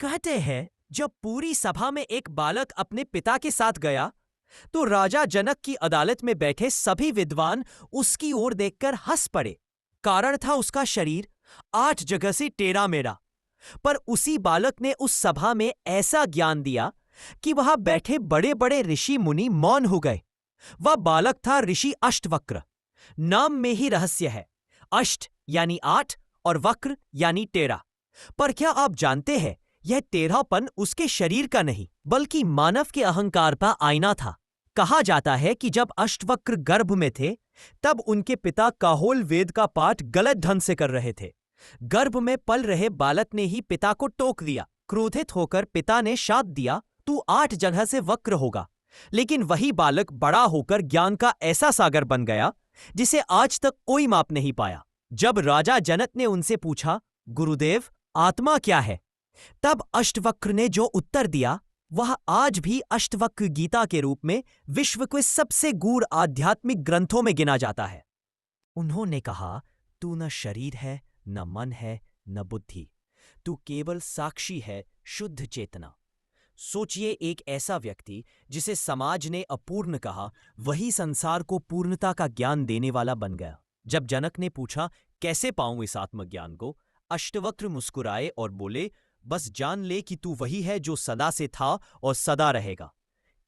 कहते हैं जब पूरी सभा में एक बालक अपने पिता के साथ गया तो राजा जनक की अदालत में बैठे सभी विद्वान उसकी ओर देखकर हंस पड़े। कारण था उसका शरीर 8 जगह से टेढ़ा मेढ़ा। पर उसी बालक ने उस सभा में ऐसा ज्ञान दिया कि वहां बैठे बड़े बड़े ऋषि मुनि मौन हो गए। वह बालक था ऋषि अष्टवक्र। नाम में ही रहस्य है। अष्ट यानी 8 और वक्र यानी टेढ़ा। पर क्या आप जानते हैं यह टेढ़ापन उसके शरीर का नहीं बल्कि मानव के अहंकार का आईना था। कहा जाता है कि जब अष्टवक्र गर्भ में थे तब उनके पिता काहोल वेद का पाठ गलत ढंग से कर रहे थे। गर्भ में पल रहे बालक ने ही पिता को टोक दिया। क्रोधित होकर पिता ने शाप दिया, तू 8 जगह से वक्र होगा। लेकिन वही बालक बड़ा होकर ज्ञान का ऐसा सागर बन गया जिसे आज तक कोई माप नहीं पाया। जब राजा जनक ने उनसे पूछा, गुरुदेव आत्मा क्या है, तब अष्टवक्र ने जो उत्तर दिया वह आज भी अष्टवक्र गीता के रूप में विश्व के सबसे गूढ़ आध्यात्मिक ग्रंथों में गिना जाता है। उन्होंने कहा, तू न शरीर है, न मन है, न बुद्धि, तू केवल साक्षी है, शुद्ध चेतना। सोचिए, एक ऐसा व्यक्ति जिसे समाज ने अपूर्ण कहा, वही संसार को पूर्णता का ज्ञान देने वाला बन गया। जब जनक ने पूछा, कैसे पाऊं इस आत्मज्ञान को, अष्टवक्र मुस्कुराए और बोले, बस जान ले कि तू वही है जो सदा से था और सदा रहेगा।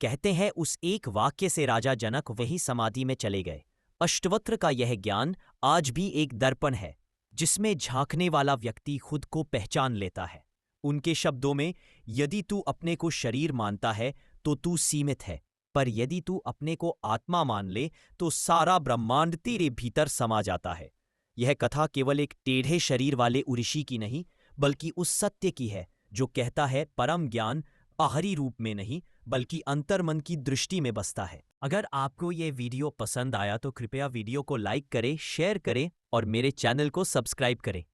कहते हैं उस एक वाक्य से राजा जनक वही समाधि में चले गए। अष्टवक्र का यह ज्ञान आज भी एक दर्पण है जिसमें झांकने वाला व्यक्ति खुद को पहचान लेता है। उनके शब्दों में, यदि तू अपने को शरीर मानता है तो तू सीमित है, पर यदि तू अपने को आत्मा मान ले तो सारा ब्रह्मांड तेरे भीतर समा जाता है। यह कथा केवल एक टेढ़े शरीर वाले ऋषि की नहीं बल्कि उस सत्य की है जो कहता है परम ज्ञान बाहरी रूप में नहीं बल्कि अंतर्मन की दृष्टि में बसता है। अगर आपको ये वीडियो पसंद आया तो कृपया वीडियो को लाइक करें, शेयर करें और मेरे चैनल को सब्सक्राइब करें।